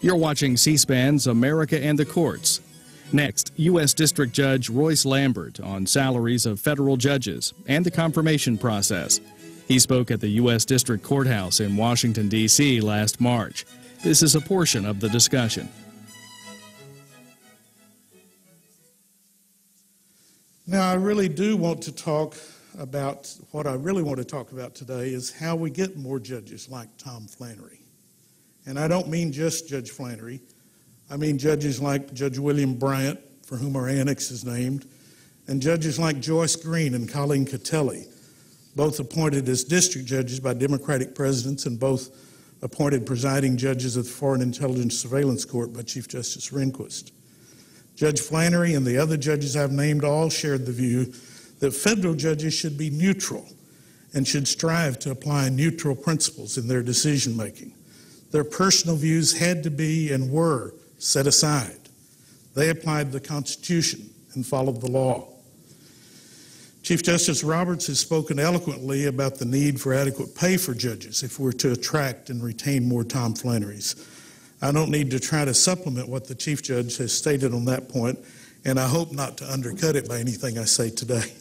You're watching C-SPAN's America and the Courts. Next, U.S. District Judge Royce Lambert on salaries of federal judges and the confirmation process. He spoke at the U.S. District Courthouse in Washington, D.C. last March. This is a portion of the discussion. Now, I really do want to talk about, what I really want to talk about today is how we get more judges like Tom Flannery. And I don't mean just Judge Flannery. I mean judges like Judge William Bryant, for whom our annex is named, and judges like Joyce Green and Colleen Catelli, both appointed as district judges by Democratic presidents and both appointed presiding judges of the Foreign Intelligence Surveillance Court by Chief Justice Rehnquist. Judge Flannery and the other judges I've named all shared the view that federal judges should be neutral and should strive to apply neutral principles in their decision-making. Their personal views had to be and were set aside. They applied the Constitution and followed the law. Chief Justice Roberts has spoken eloquently about the need for adequate pay for judges if we're to attract and retain more Tom Flannerys. I don't need to try to supplement what the Chief Judge has stated on that point, and I hope not to undercut it by anything I say today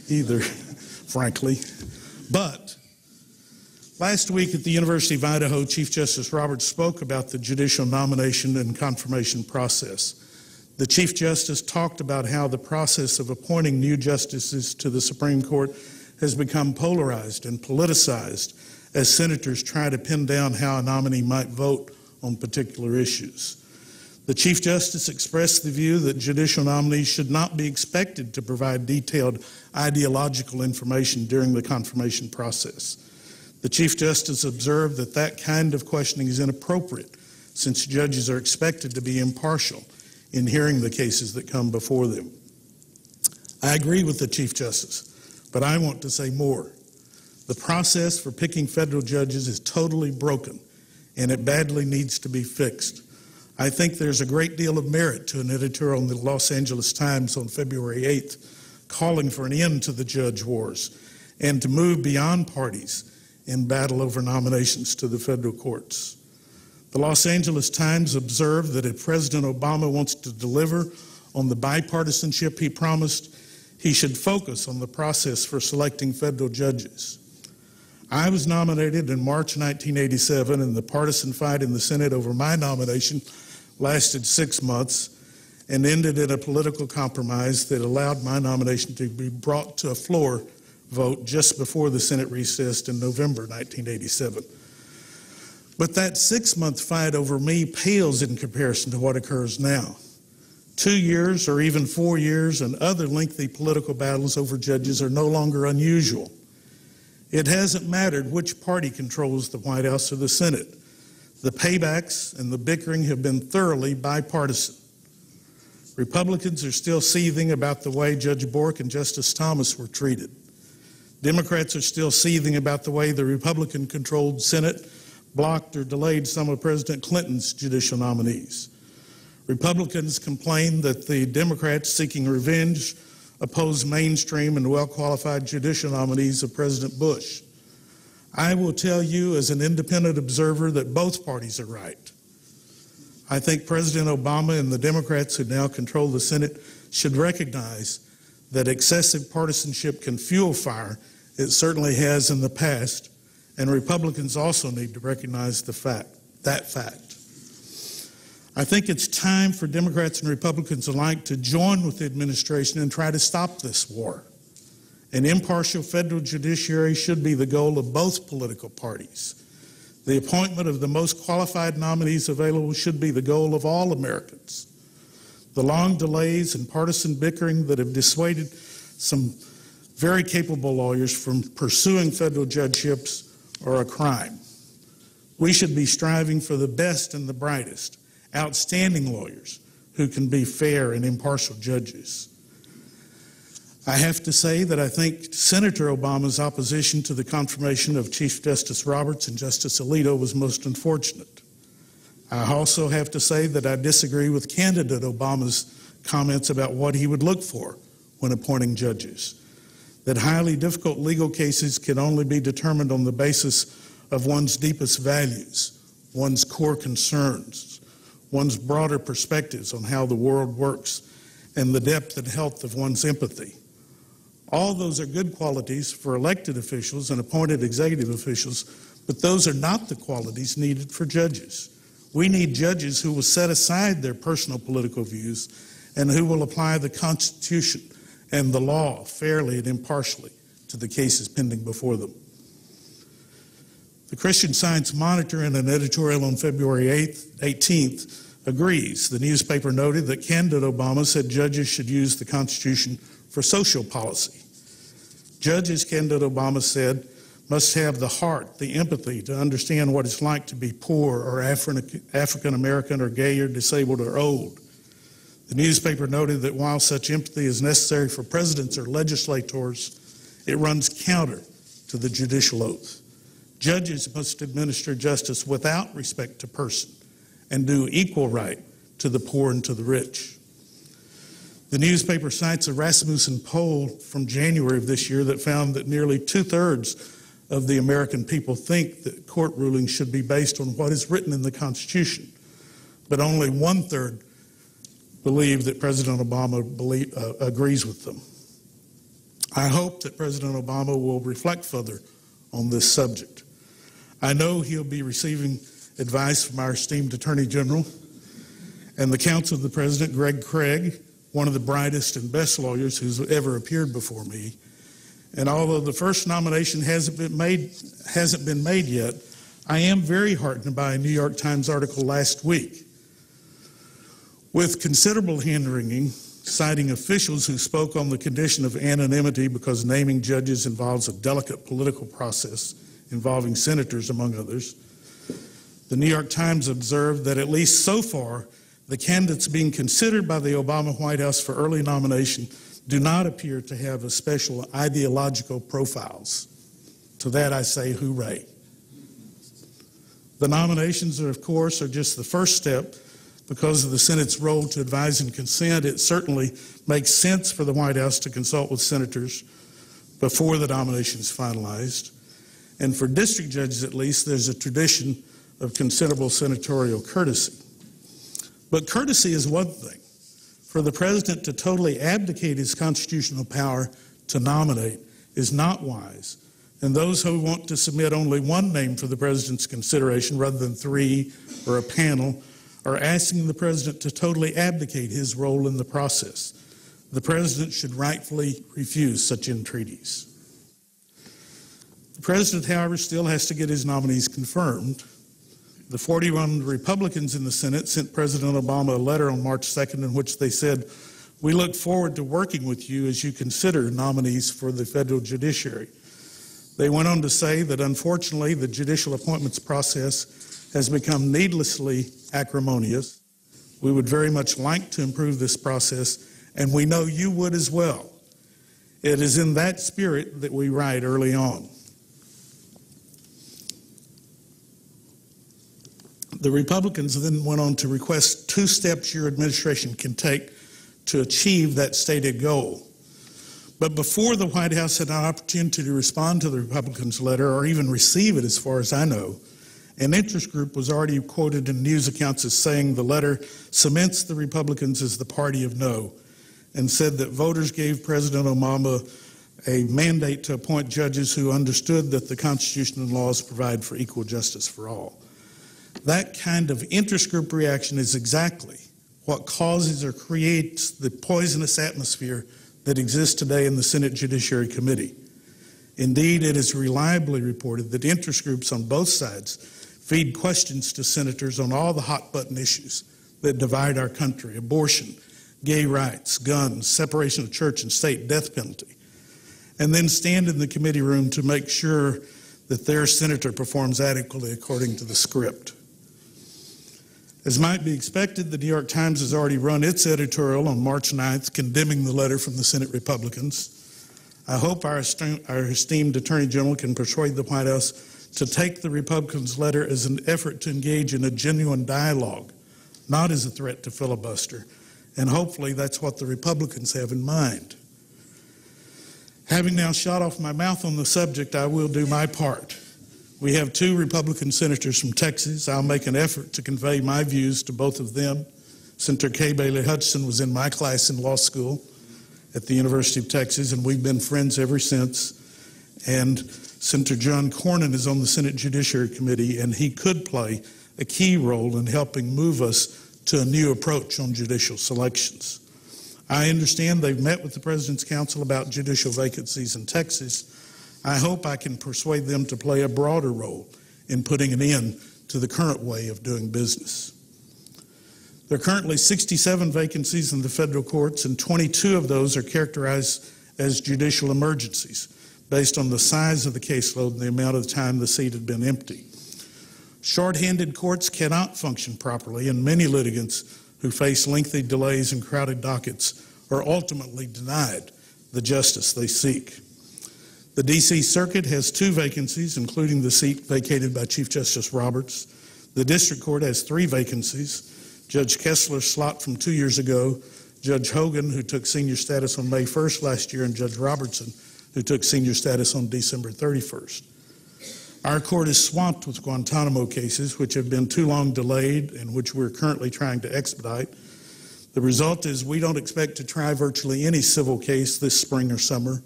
either, frankly. But last week at the University of Idaho, Chief Justice Roberts spoke about the judicial nomination and confirmation process. The Chief Justice talked about how the process of appointing new justices to the Supreme Court has become polarized and politicized as senators try to pin down how a nominee might vote on particular issues. The Chief Justice expressed the view that judicial nominees should not be expected to provide detailed ideological information during the confirmation process. The Chief Justice observed that that kind of questioning is inappropriate since judges are expected to be impartial in hearing the cases that come before them. I agree with the Chief Justice, but I want to say more. The process for picking federal judges is totally broken, and it badly needs to be fixed. I think there's a great deal of merit to an editorial in the Los Angeles Times on February 8th calling for an end to the judge wars and to move beyond parties in battle over nominations to the federal courts. The Los Angeles Times observed that if President Obama wants to deliver on the bipartisanship he promised, he should focus on the process for selecting federal judges. I was nominated in March 1987, and the partisan fight in the Senate over my nomination lasted 6 months and ended in a political compromise that allowed my nomination to be brought to a floor vote just before the Senate recessed in November 1987. But that 6-month fight over me pales in comparison to what occurs now. 2 years or even 4 years and other lengthy political battles over judges are no longer unusual. It hasn't mattered which party controls the White House or the Senate. The paybacks and the bickering have been thoroughly bipartisan. Republicans are still seething about the way Judge Bork and Justice Thomas were treated. Democrats are still seething about the way the Republican-controlled Senate blocked or delayed some of President Clinton's judicial nominees. Republicans complain that the Democrats seeking revenge oppose mainstream and well-qualified judicial nominees of President Bush. I will tell you as an independent observer that both parties are right. I think President Obama and the Democrats who now control the Senate should recognize that excessive partisanship can fuel fire. It certainly has in the past, and Republicans also need to recognize that fact. I think it's time for Democrats and Republicans alike to join with the administration and try to stop this war. An impartial federal judiciary should be the goal of both political parties. The appointment of the most qualified nominees available should be the goal of all Americans. The long delays and partisan bickering that have dissuaded some very capable lawyers from pursuing federal judgeships are a crime. We should be striving for the best and the brightest, outstanding lawyers who can be fair and impartial judges. I have to say that I think Senator Obama's opposition to the confirmation of Chief Justice Roberts and Justice Alito was most unfortunate. I also have to say that I disagree with candidate Obama's comments about what he would look for when appointing judges, that highly difficult legal cases can only be determined on the basis of one's deepest values, one's core concerns, one's broader perspectives on how the world works, and the depth and health of one's empathy. All those are good qualities for elected officials and appointed executive officials, but those are not the qualities needed for judges. We need judges who will set aside their personal political views and who will apply the Constitution and the law fairly and impartially to the cases pending before them. The Christian Science Monitor, in an editorial on February 18th, agrees. The newspaper noted that candidate Obama said judges should use the Constitution for social policy. Judges, candidate Obama said, must have the heart, the empathy to understand what it's like to be poor or African American or gay or disabled or old. The newspaper noted that while such empathy is necessary for presidents or legislators, it runs counter to the judicial oath. Judges must administer justice without respect to person and do equal right to the poor and to the rich. The newspaper cites a Rasmussen poll from January of this year that found that nearly 2/3 of the American people think that court rulings should be based on what is written in the Constitution, but only 1/3 believe that President Obama agrees with them. I hope that President Obama will reflect further on this subject. I know he'll be receiving advice from our esteemed Attorney General and the counsel of the President, Greg Craig, one of the brightest and best lawyers who's ever appeared before me. And although the first nomination hasn't been made yet, I am very heartened by a New York Times article last week. With considerable hand-wringing, citing officials who spoke on the condition of anonymity because naming judges involves a delicate political process involving senators, among others, the New York Times observed that at least so far, the candidates being considered by the Obama White House for early nomination do not appear to have a special ideological profiles. To that I say, hooray. The nominations, of course, are just the first step. Because of the Senate's role to advise and consent, it certainly makes sense for the White House to consult with senators before the nomination is finalized. And for district judges, at least, there's a tradition of considerable senatorial courtesy. But courtesy is one thing. For the president to totally abdicate his constitutional power to nominate is not wise. And those who want to submit only one name for the president's consideration rather than 3 or a panel are asking the president to totally abdicate his role in the process. The president should rightfully refuse such entreaties. The president, however, still has to get his nominees confirmed. The 41 Republicans in the Senate sent President Obama a letter on March 2nd in which they said, "We look forward to working with you as you consider nominees for the federal judiciary." They went on to say that unfortunately the judicial appointments process has become needlessly acrimonious. We would very much like to improve this process, and we know you would as well. It is in that spirit that we write early on. The Republicans then went on to request 2 steps your administration can take to achieve that stated goal. But before the White House had an opportunity to respond to the Republicans' letter or even receive it, as far as I know, an interest group was already quoted in news accounts as saying the letter cements the Republicans as the party of no, and said that voters gave President Obama a mandate to appoint judges who understood that the Constitution and laws provide for equal justice for all. That kind of interest group reaction is exactly what causes or creates the poisonous atmosphere that exists today in the Senate Judiciary Committee. Indeed, it is reliably reported that interest groups on both sides feed questions to senators on all the hot-button issues that divide our country: abortion, gay rights, guns, separation of church and state, death penalty, and then stand in the committee room to make sure that their senator performs adequately according to the script. As might be expected, the New York Times has already run its editorial on March 9th condemning the letter from the Senate Republicans. I hope our esteemed Attorney General can persuade the White House to take the Republicans' letter as an effort to engage in a genuine dialogue, not as a threat to filibuster, and hopefully that's what the Republicans have in mind. Having now shot off my mouth on the subject, I will do my part. We have 2 Republican senators from Texas. I'll make an effort to convey my views to both of them. Senator Kay Bailey Hutchinson was in my class in law school at the University of Texas, and we've been friends ever since. And Senator John Cornyn is on the Senate Judiciary Committee, and he could play a key role in helping move us to a new approach on judicial selections. I understand they've met with the President's Council about judicial vacancies in Texas. I hope I can persuade them to play a broader role in putting an end to the current way of doing business. There are currently 67 vacancies in the federal courts, and 22 of those are characterized as judicial emergencies based on the size of the caseload and the amount of time the seat had been empty. Short-handed courts cannot function properly, and many litigants who face lengthy delays and crowded dockets are ultimately denied the justice they seek. The D.C. Circuit has 2 vacancies, including the seat vacated by Chief Justice Roberts. The District Court has 3 vacancies. Judge Kessler's slot from 2 years ago, Judge Hogan, who took senior status on May 1st last year, and Judge Robertson, who took senior status on December 31st. Our court is swamped with Guantanamo cases, which have been too long delayed and which we're currently trying to expedite. The result is we don't expect to try virtually any civil case this spring or summer,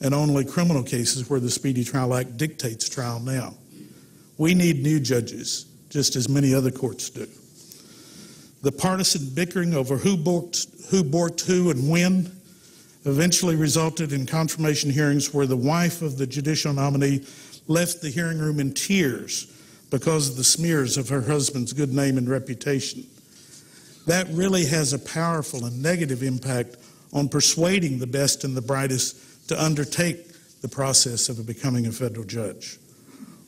and only criminal cases where the Speedy Trial Act dictates trial now. We need new judges, just as many other courts do. The partisan bickering over who borked who and when eventually resulted in confirmation hearings where the wife of the judicial nominee left the hearing room in tears because of the smears of her husband's good name and reputation. That really has a powerful and negative impact on persuading the best and the brightest to undertake the process of becoming a federal judge.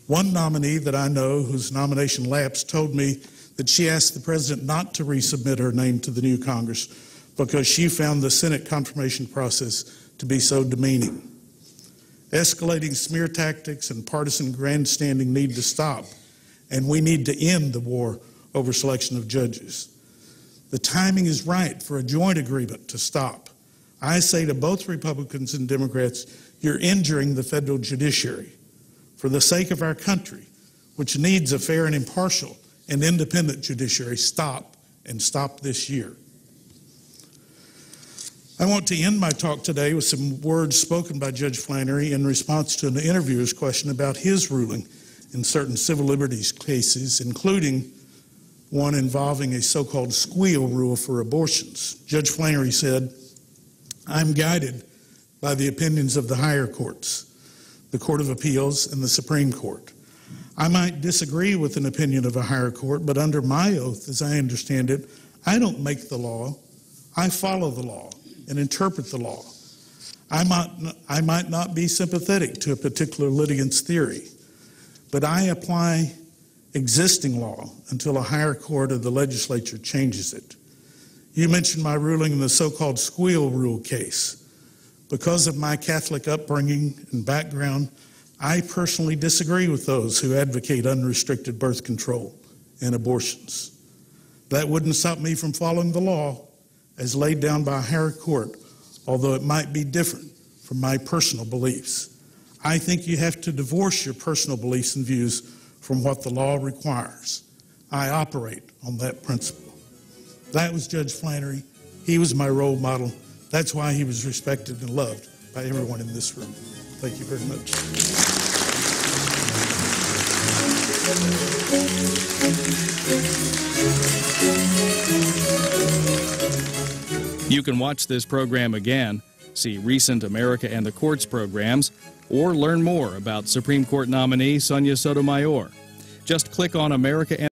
One nominee that I know whose nomination lapsed told me that she asked the president not to resubmit her name to the new Congress because she found the Senate confirmation process to be so demeaning. Escalating smear tactics and partisan grandstanding need to stop, and we need to end the war over selection of judges. The timing is right for a joint agreement to stop. I say to both Republicans and Democrats, you're injuring the federal judiciary. For the sake of our country, which needs a fair and impartial and independent judiciary, stop, and stop this year. I want to end my talk today with some words spoken by Judge Flannery in response to an interviewer's question about his ruling in certain civil liberties cases, including one involving a so-called squeal rule for abortions. Judge Flannery said, I'm guided by the opinions of the higher courts, the Court of Appeals and the Supreme Court. I might disagree with an opinion of a higher court, but under my oath, as I understand it, I don't make the law, I follow the law and interpret the law. I might not be sympathetic to a particular litigant's theory, but I apply existing law until a higher court or the legislature changes it. You mentioned my ruling in the so-called squeal rule case. Because of my Catholic upbringing and background, I personally disagree with those who advocate unrestricted birth control and abortions. That wouldn't stop me from following the law as laid down by a higher court, although it might be different from my personal beliefs. I think you have to divorce your personal beliefs and views from what the law requires. I operate on that principle. That was Judge Flannery. He was my role model. That's why he was respected and loved by everyone in this room. Thank you very much. You can watch this program again, see recent America and the Courts programs, or learn more about Supreme Court nominee Sonia Sotomayor. Just click on America and